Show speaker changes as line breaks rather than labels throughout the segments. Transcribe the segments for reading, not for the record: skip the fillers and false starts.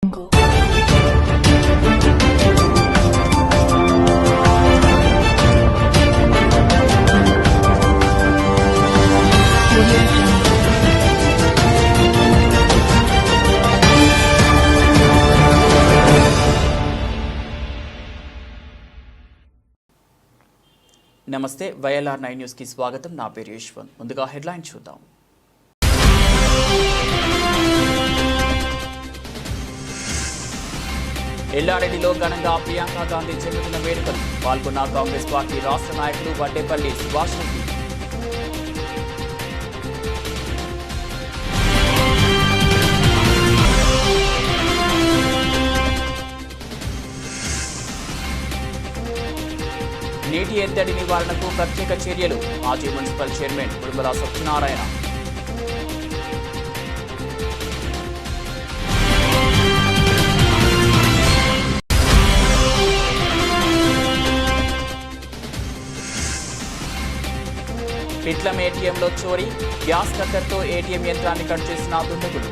నమస్తే YLR 9 news కి స్వాగతం. నా పేరు యశ్వంత్. ముందుగా హెడ్లైన్ చూద్దాం. ఎల్లారెడ్డిలో ఘనంగా ప్రియాంక గాంధీ జన్మదిన వేడుకలు పాల్గొన్న కాంగ్రెస్ పార్టీ రాష్ట్ర నాయకులు వడ్డేపల్లి సుభాష్ రెడ్డి. నీటి ఎద్దడి నివారణకు ప్రత్యేక చర్యలు మాజీ మున్సిపల్ చైర్మన్ ఉడుమల సత్యనారాయణ. పిట్లం ఏటీఎంలో చోరీ, గ్యాస్ కట్టర్తో ఏటీఎం యంత్రాన్ని కట్ చేసిన దుండగులు.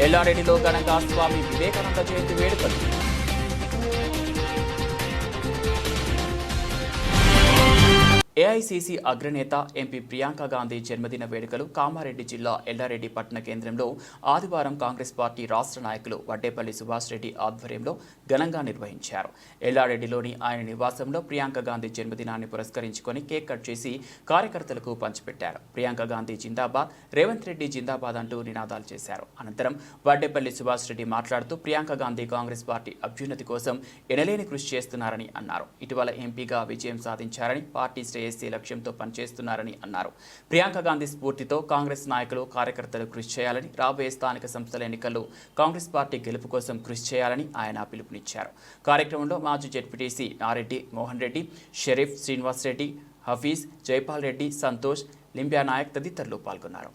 ఎల్లారెడ్డిలో ఘనంగా స్వామి వివేకానంద జయంతి వేడుకలు. ఏఐసీసీ అగ్రనేత ఎంపీ ప్రియాంక గాంధీ జన్మదిన వేడుకలు కామారెడ్డి జిల్లా ఎల్లారెడ్డి పట్టణ కేంద్రంలో ఆదివారం కాంగ్రెస్ పార్టీ రాష్ట్ర నాయకులు వడ్డేపల్లి సుభాష్ రెడ్డి ఆధ్వర్యంలో ఘనంగా నిర్వహించారు. ఎల్లారెడ్డిలోని ఆయన నివాసంలో ప్రియాంక గాంధీ జన్మదినాన్ని పురస్కరించుకొని కేక్ కట్ చేసి కార్యకర్తలకు పంచిపెట్టారు. ప్రియాంక గాంధీ జిందాబాద్, రేవంత్ రెడ్డి జిందాబాద్ అంటూ నినాదాలు చేశారు. అనంతరం వడ్డేపల్లి సుభాష్ రెడ్డి మాట్లాడుతూ ప్రియాంక గాంధీ కాంగ్రెస్ పార్టీ అభ్యున్నతి కోసం ఎనలేని కృషి చేస్తున్నారని అన్నారు. ఇటీవల ఎంపీగా విజయం సాధించారని, పార్టీ శ్రేయస్సే లక్ష్యంతో పనిచేస్తున్నారని అన్నారు. ప్రియాంక గాంధీ స్ఫూర్తితో కాంగ్రెస్ నాయకులు, కార్యకర్తలు కృషి చేయాలని, రాబోయే స్థానిక సంస్థల ఎన్నికల్లో కాంగ్రెస్ పార్టీ గెలుపు కోసం కృషి చేయాలని ఆయన పిలుపునిచ్చారు. కార్యక్రమంలో మాజీ జెడ్పీటీసీ నారెడ్డి మోహన్ రెడ్డి, షరీఫ్, శ్రీనివాస్ రెడ్డి, హఫీజ్, జైపాల్ రెడ్డి, సంతోష్, లింబ్యా నాయక్ తదితరులు పాల్గొన్నారు.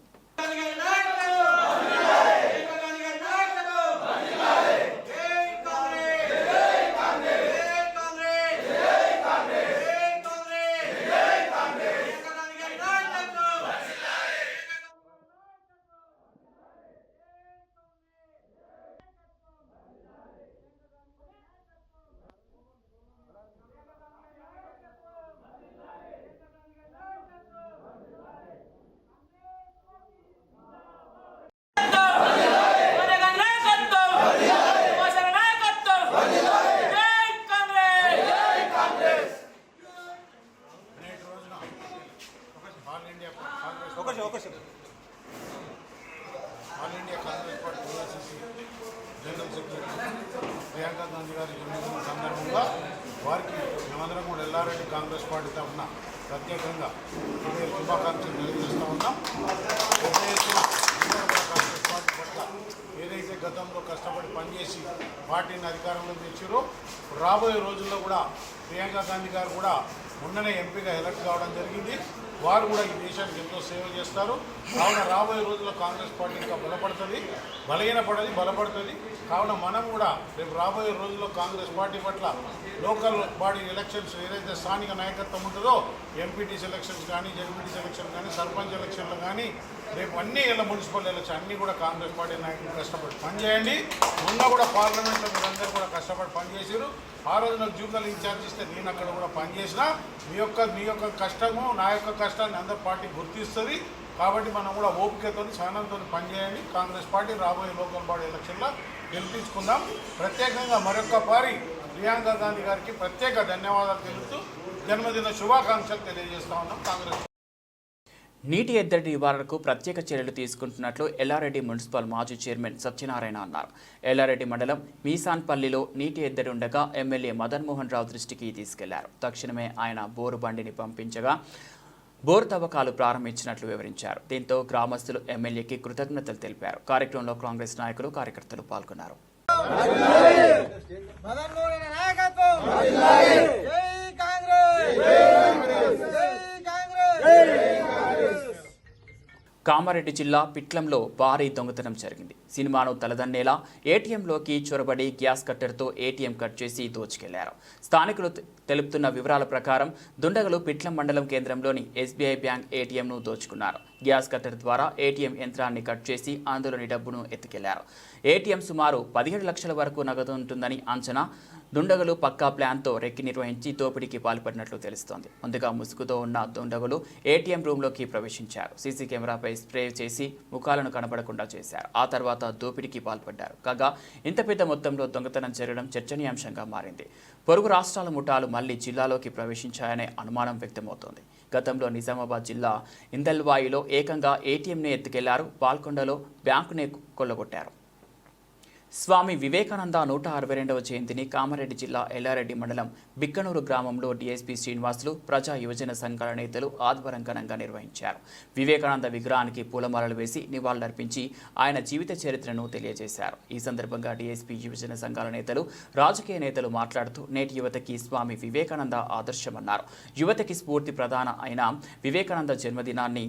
All India Congress party AICC general secretary Priyanka Gandhi గారి జన్మదినం సందర్భంగా వారికి మేమందరం కూడా ఎల్లారెడ్డి కాంగ్రెస్ పార్టీ తరఫున ప్రత్యేకంగా శుభాకాంక్షలు తెలియజేస్తూ ఉన్నాం. పెద్ద ఎత్తున కాంగ్రెస్ పార్టీ పట్ల ఏదైతే గతంలో కష్టపడి పనిచేసి పార్టీని అధికారంలోకి తెచ్చారో రాబోయే రోజుల్లో కూడా ప్రియాంక గాంధీ గారు కూడా మొన్ననే ఎంపీగా ఎలక్ట్ కావడం జరిగింది. వారు కూడా ఈ దేశానికి ఎంతో సేవ చేస్తారు. కావున రాబోయే రోజుల్లో కాంగ్రెస్ పార్టీ ఇంకా బలపడుతుంది. కావున మనం కూడా రేపు రాబోయే రోజుల్లో కాంగ్రెస్ పార్టీ పట్ల లోకల్ బాడీ ఎలక్షన్స్ ఏదైతే స్థానిక నాయకత్వం ఉంటుందో ఎంపీటీసీ ఎలక్షన్స్ కానీ, జెడ్పీటీసీ ఎలక్షన్ కానీ, సర్పంచ్ ఎలక్షన్లు కానీ, రేపు అన్ని మున్సిపల్ ఎలక్షన్ అన్నీ కూడా కాంగ్రెస్ పార్టీ నాయకులు కష్టపడి పనిచేయండి. మొన్న కూడా పార్లమెంట్లో మీరందరూ కూడా కష్టపడి పనిచేసారు. ఆ రోజు నాకు జూకల్ ఇన్ఛార్జ్ ఇస్తే నేను అక్కడ కూడా పనిచేసిన. మీ యొక్క కష్టము, నా యొక్క కష్టాన్ని అందరూ పార్టీ గుర్తిస్తుంది. కాబట్టి మనం కూడా ఓపికతో సహనంతో పనిచేయండి. కాంగ్రెస్ పార్టీ రాబోయే లోకల్ బాడీ ఎలక్షన్లో గెలిపించుకుందాం. ప్రత్యేకంగా మరొకసారి ప్రియాంక గాంధీ గారికి ప్రత్యేక ధన్యవాదాలు తెలుపుతూ జన్మదిన శుభాకాంక్షలు తెలియజేస్తా ఉన్నాం. కాంగ్రెస్
నీటి ఎద్దడి నివారణకు ప్రత్యేక చర్యలు తీసుకుంటున్నట్లు ఎల్లారెడ్డి మున్సిపల్ మాజీ చైర్మన్ సత్యనారాయణ అన్నారు. ఎల్లారెడ్డి మండలం మీసాన్పల్లిలో నీటి ఎద్దడి ఉండగా ఎమ్మెల్యే మదన్ మోహన్ రావు దృష్టికి తీసుకెళ్లారు. తక్షణమే ఆయన బోరు బండిని పంపించగా బోరు తవ్వకాలు ప్రారంభించినట్లు వివరించారు. దీంతో గ్రామస్తులు ఎమ్మెల్యేకి కృతజ్ఞతలు తెలిపారు. కార్యక్రమంలో కాంగ్రెస్ నాయకులు, కార్యకర్తలు పాల్గొన్నారు. కామారెడ్డి జిల్లా పిట్లంలో భారీ దొంగతనం జరిగింది. సినిమాను తలదన్నేలా ఏటీఎంలోకి చొరబడి గ్యాస్ కట్టర్తో ఏటీఎం కట్ చేసి దోచుకెళ్లారు. స్థానికులు తెలుపుతున్న వివరాల ప్రకారం దుండగులు పిట్లం మండలం కేంద్రంలోని ఎస్బీఐ బ్యాంక్ ఏటీఎంను దోచుకున్నారు. గ్యాస్ కట్టర్ ద్వారా ఏటీఎం యంత్రాన్ని కట్ చేసి అందులోని డబ్బును ఎత్తుకెళ్లారు. ఏటీఎం సుమారు 17 లక్షల వరకు నగదు ఉంటుందని అంచనా. దుండగులు పక్కా ప్లాన్తో రెక్కి నిర్వహించి దోపిడీకి పాల్పడినట్లు తెలుస్తోంది. ముందుగా ముసుగుతో ఉన్న దుండగులు ఏటీఎం రూమ్లోకి ప్రవేశించారు. సీసీ కెమెరాపై స్ప్రే చేసి ముఖాలను కనబడకుండా చేశారు. ఆ తర్వాత దోపిడీకి పాల్పడ్డారు. కాగా ఇంత పెద్ద మొత్తంలో దొంగతనం జరగడం చర్చనీయాంశంగా మారింది. పొరుగు రాష్ట్రాల ముఠాలు మళ్లీ జిల్లాలోకి ప్రవేశించాయనే అనుమానం వ్యక్తమవుతోంది. గతంలో నిజామాబాద్ జిల్లా ఇందల్వాయిలో ఏకంగా ఏటీఎంని ఎత్తుకెళ్లారు. పాల్కొండలో బ్యాంకునే కొల్లగొట్టారు. స్వామి వివేకానంద 162వ జయంతిని కామారెడ్డి జిల్లా ఎల్లారెడ్డి మండలం బిక్కనూరు గ్రామంలో డీఎస్పీ శ్రీనివాసులు ప్రజా యువజన సంఘాల నేతలు ఆదివారం ఘనంగా నిర్వహించారు. వివేకానంద విగ్రహానికి పూలమాలలు వేసి నివాళులర్పించి ఆయన జీవిత చరిత్రను తెలియజేశారు. ఈ సందర్భంగా డీఎస్పీ యువజన సంఘాల నేతలు, రాజకీయ నేతలు మాట్లాడుతూ నేటి యువతకి స్వామి వివేకానంద ఆదర్శమన్నారు. యువతకి స్ఫూర్తి ప్రధాన అయిన వివేకానంద జన్మదినాన్ని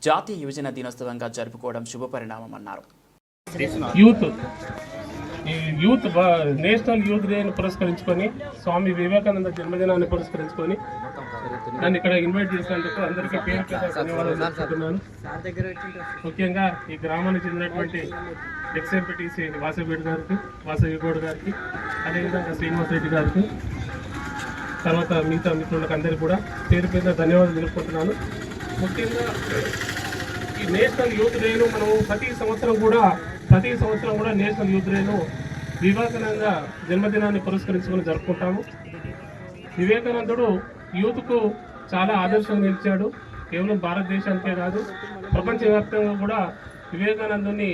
జాతీయ యువజన దినోత్సవంగా జరుపుకోవడం శుభపరిణామమన్నారు.
యూత్ నేషనల్ యూత్ డేని పురస్కరించుకొని స్వామి వివేకానంద జన్మదినాన్ని పురస్కరించుకొని నన్ను ఇక్కడ ఇన్వైట్ చేసినందుకు అందరికీ పేరు ధన్యవాదాలు తెలుపుతున్నాను. ముఖ్యంగా ఈ గ్రామానికి చెందినటువంటి ఎక్స్ఎంపీటీసీ వాసవిగౌడ్ గారికి, అదేవిధంగా శ్రీనివాస్ రెడ్డి గారికి, తర్వాత మిగతా మిత్రులకు అందరికీ కూడా పేరు పేరున ధన్యవాదాలు తెలుపుకుంటున్నాను. ముఖ్యంగా ఈ నేషనల్ యూత్ డేను మనం ప్రతి సంవత్సరం కూడా నేషనల్ యూత్ డేను వివేకానంద జన్మదినాన్ని పురస్కరించుకొని జరుపుకుంటాము. వివేకానందుడు యూత్కు చాలా ఆదర్శంగా నిలిచాడు. కేవలం భారతదేశానికే కాదు, ప్రపంచవ్యాప్తంగా కూడా వివేకానందుని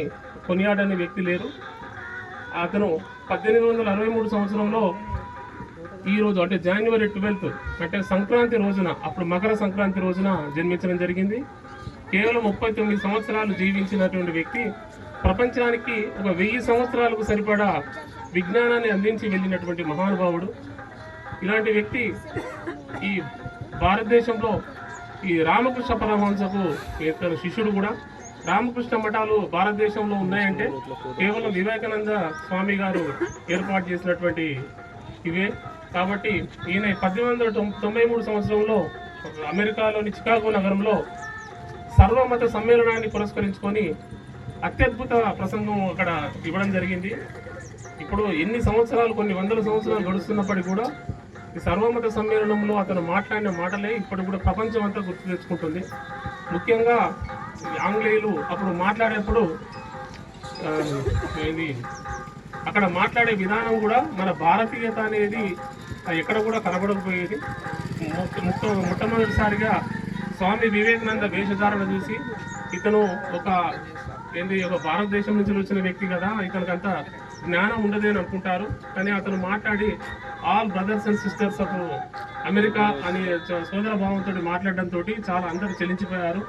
కొనియాడని వ్యక్తి లేరు. అతను 1863 సంవత్సరంలో ఈరోజు అంటే జనవరి 12 అంటే సంక్రాంతి రోజున, అప్పుడు మకర సంక్రాంతి రోజున జన్మించడం జరిగింది. కేవలం 39 సంవత్సరాలు జీవించినటువంటి వ్యక్తి ప్రపంచానికి ఒక 1000 సంవత్సరాలకు సరిపడా విజ్ఞానాన్ని అందించి వెళ్ళినటువంటి మహానుభావుడు. ఇలాంటి వ్యక్తి ఈ భారతదేశంలో ఈ రామకృష్ణ పరమహంసకు ఇతను శిష్యుడు కూడా. రామకృష్ణ మఠాలు భారతదేశంలో ఉన్నాయంటే కేవలం వివేకానంద స్వామి గారు ఏర్పాటు చేసినటువంటి ఇవే. కాబట్టి ఈయన 1893 సంవత్సరంలో అమెరికాలోని చికాగో నగరంలో సర్వమత సమ్మేళనాన్ని పురస్కరించుకొని అత్యద్భుత ప్రసంగం అక్కడ ఇవ్వడం జరిగింది. ఇప్పుడు ఎన్ని సంవత్సరాలు, కొన్ని వందల సంవత్సరాలు గడుస్తున్నప్పటికీ కూడా ఈ సర్వమత సమ్మేళనంలో అతను మాట్లాడిన మాటలే ఇప్పుడు కూడా ప్రపంచం అంతా గుర్తు తెచ్చుకుంటుంది. ముఖ్యంగా ఆంగ్లేయులు అప్పుడు మాట్లాడేప్పుడు అక్కడ మాట్లాడే విధానం కూడా మన భారతీయత అనేది ఎక్కడ కూడా కనబడకపోయేది. మొట్టమొదటిసారిగా స్వామి వివేకానంద వేషధారణ చూసి ఇతను ఒక భారతదేశం నుంచి వచ్చిన వ్యక్తి కదా, ఇతనికంత జ్ఞానం ఉండదు అని అనుకుంటారు. కానీ అతను మాట్లాడి all brothers and sisters of America అని సోదర భావంతో మాట్లాడడంతో చాలా అందరూ చెల్లించిపోయారు.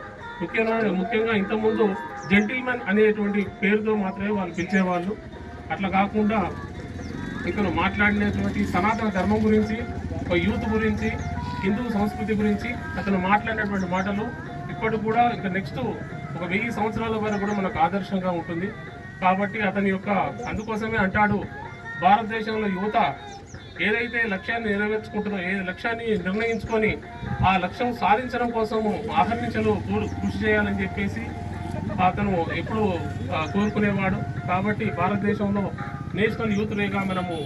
ముఖ్యంగా ఇంతకుముందు జెంటిల్మెన్ అనేటువంటి పేరుతో మాత్రమే వాళ్ళు పిలిచేవాళ్ళు. అట్లా కాకుండా ఇతను మాట్లాడినటువంటి సనాతన ధర్మం గురించి, ఒక యూత్ గురించి, హిందూ సంస్కృతి గురించి అతను మాట్లాడినటువంటి మాటలు ఇప్పటికి కూడా ఇంకా నెక్స్ట్ ఒక 1000 సంవత్సరాల వరకు కూడా మనకు ఆదర్శంగా ఉంటుంది. కాబట్టి అతని యొక్క అందుకోసమే అంటాడు, భారతదేశంలో యువత ఏదైతే లక్ష్యాన్ని నెరవేర్చుకుంటుందో, ఏ లక్ష్యాన్ని నిర్ణయించుకొని ఆ లక్ష్యం సాధించడం కోసము ఆహర్నిశలు కృషి చేయాలని చెప్పేసి అతను ఎప్పుడు కోరుకునేవాడు. కాబట్టి భారతదేశంలో నేషనల్ యూత్ డేగా మనము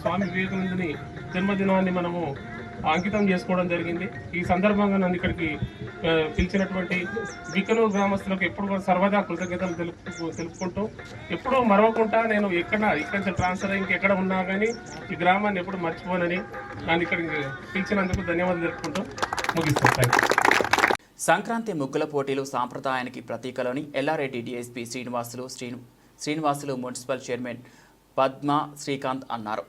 స్వామి వివేకానందుని జన్మదినాన్ని మనము అంకితం చేసుకోవడం జరిగింది. ఈ సందర్భంగా నన్ను ఇక్కడికి పిలిచినటువంటి బిక్కనూరు గ్రామస్తులకు ఎప్పుడు కూడా సర్వదా కృతజ్ఞతలు తెలుపుకుంటూ, ఎప్పుడూ మరవకుండా నేను ఇక్కడి నుంచి ట్రాన్స్ఫర్ ఇంకెక్కడ ఉన్నా కానీ ఈ గ్రామాన్ని ఎప్పుడు మర్చిపోనని నన్ను ఇక్కడికి పిలిచినందుకు ధన్యవాదాలు తెలుపుకుంటూ ముగిస్తాను.
సంక్రాంతి ముగ్గుల పోటీలు సాంప్రదాయానికి ప్రతీకలని Yellareddy DSP Srinivasulu municipal chairman Padma Srikanth అన్నారు.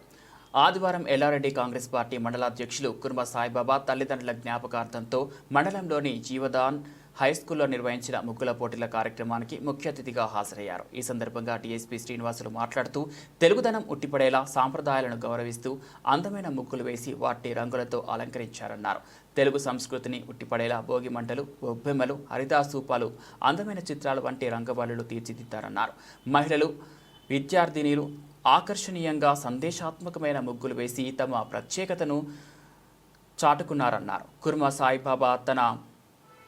ఆదివారం ఎల్లారెడ్డి కాంగ్రెస్ పార్టీ మండలాధ్యక్షులు కుర్మ సాయిబాబా తల్లిదండ్రుల జ్ఞాపకార్థంతో మండలంలోని జీవదాన్ హైస్కూల్లో నిర్వహించిన ముగ్గుల పోటీల కార్యక్రమానికి ముఖ్య అతిథిగా హాజరయ్యారు. ఈ సందర్భంగా డీఎస్పీ శ్రీనివాసులు మాట్లాడుతూ తెలుగుదనం ఉట్టిపడేలా సాంప్రదాయాలను గౌరవిస్తూ అందమైన ముగ్గులు వేసి వాటిని రంగులతో అలంకరించారన్నారు. తెలుగు సంస్కృతిని ఉట్టిపడేలా భోగి మంటలు, బొబ్బెమ్మలు, హరిదాసూపాలు, అందమైన చిత్రాలు వంటి రంగవల్లులు తీర్చిదిద్దారన్నారు. మహిళలు, విద్యార్థినీలు ఆకర్షణీయంగా సందేశాత్మకమైన ముగ్గులు వేసి తమ ప్రత్యేకతను చాటుకున్నారన్నారు. కుర్మా సాయిబాబా తన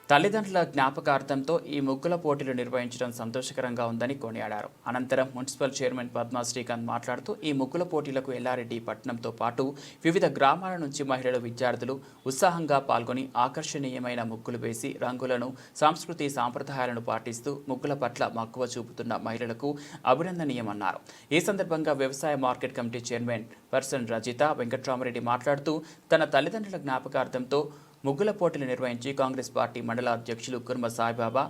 తల్లిదండ్రుల జ్ఞాపకార్థంతో ఈ ముగ్గుల పోటీలు నిర్వహించడం సంతోషకరంగా ఉందని కొనియాడారు. అనంతరం మున్సిపల్ చైర్మన్ పద్మా శ్రీకాంత్ మాట్లాడుతూ ఈ ముగ్గుల పోటీలకు ఎల్లారెడ్డి పట్టణంతో పాటు వివిధ గ్రామాల నుంచి మహిళలు, విద్యార్థులు ఉత్సాహంగా పాల్గొని ఆకర్షణీయమైన ముగ్గులు వేసి రంగులను, సంస్కృతి సాంప్రదాయాలను పాటిస్తూ ముగ్గుల పట్ల మక్కువ చూపుతున్న మహిళలకు అభినందనీయమన్నారు. ఈ సందర్భంగా వ్యవసాయ market committee chairman person Rajitha Venkatramareddy మాట్లాడుతూ తన తల్లిదండ్రుల జ్ఞాపకార్థంతో ముగ్గుల పోటీలు నిర్వహించి కాంగ్రెస్ పార్టీ మండల అధ్యక్షులు కుర్మ సాయిబాబా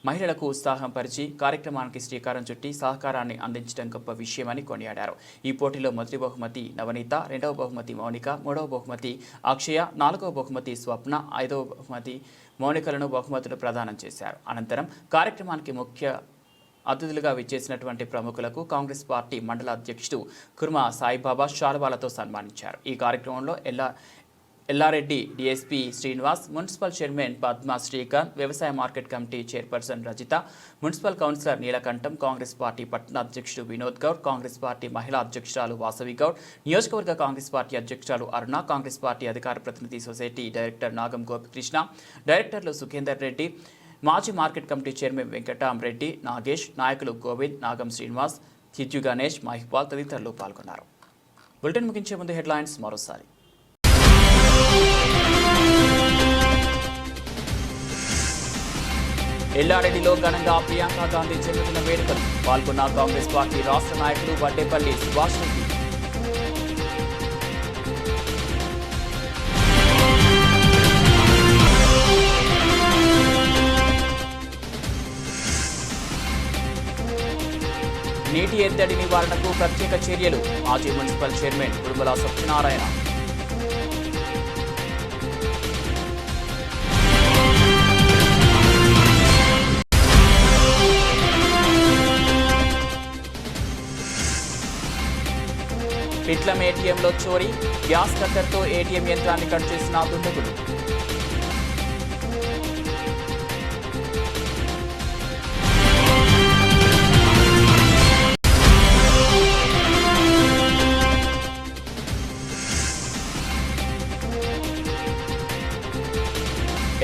మహిళలకు ఉత్సాహం పరిచి కార్యక్రమానికి శ్రీకారం చుట్టి సహకారాన్ని అందించడం గొప్ప విషయమని కొనియాడారు. ఈ పోటీలో మొదటి బహుమతి నవనీత, రెండవ బహుమతి మౌనిక, మూడవ బహుమతి అక్షయ, నాలుగవ బహుమతి స్వప్న, ఐదవ బహుమతి మౌనికలను బహుమతులు ప్రదానం చేశారు. అనంతరం కార్యక్రమానికి ముఖ్య అతిథులుగా విచ్చేసినటువంటి ప్రముఖులకు కాంగ్రెస్ పార్టీ మండల అధ్యక్షుడు కుర్మ సాయిబాబా శాలువాలతో సన్మానించారు. ఈ కార్యక్రమంలో Yellareddy DSP Srinivas, municipal chairman Padma Srikanth, వ్యవసాయ market committee chairperson Rajitha, municipal councillor Neelakantam, Congress party పట్టణ అధ్యక్షుడు వినోద్ గౌడ్, కాంగ్రెస్ పార్టీ మహిళా అధ్యక్షురాలు వాసవి గౌడ్, నియోజకవర్గ కాంగ్రెస్ పార్టీ అధ్యక్షురాలు అరుణ, కాంగ్రెస్ పార్టీ అధికార ప్రతినిధి సొసైటీ డైరెక్టర్ నాగం గోపికృష్ణ, డైరెక్టర్లు సుఖేందర్ రెడ్డి, మాజీ మార్కెట్ కమిటీ చైర్మన్ వెంకటాంరెడ్డి, నాగేష్, నాయకులు గోవింద్, నాగం శ్రీనివాస్, చిచ్చు గణేష్, మహిపాల్ తదితరులు పాల్గొన్నారు. బులెటిన్ ముగించే ముందు హెడ్లైన్స్ మరోసారి. ఎల్లారెడ్డిలో ఘనంగా ప్రియాంక గాంధీ జన్మదిన వేడుకలు పాల్గొన్న కాంగ్రెస్ పార్టీ రాష్ట్ర నాయకులు వడ్డేపల్లి సుభాష్ రెడ్డి. నీటి ఎద్దడి నివారణకు ప్రత్యేక చర్యలు మాజీ మున్సిపల్ చైర్మన్ కుడుమల సత్యనారాయణ. పిట్లం ఏటీఎంలో చోరీ, గ్యాస్ కట్టర్తో ఏటీఎం యంత్రాన్ని కట్ చేసిన దుండగులు.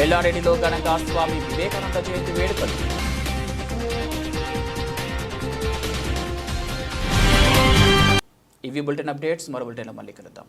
ఎల్లారెడ్డిలో ఘనంగా స్వామి వివేకానంద జయంతి వేడుకలు. ఇవి బులెటిన్ అప్డేట్స్. మరో బులెటిన్లో మళ్ళీ కలుద్దాం.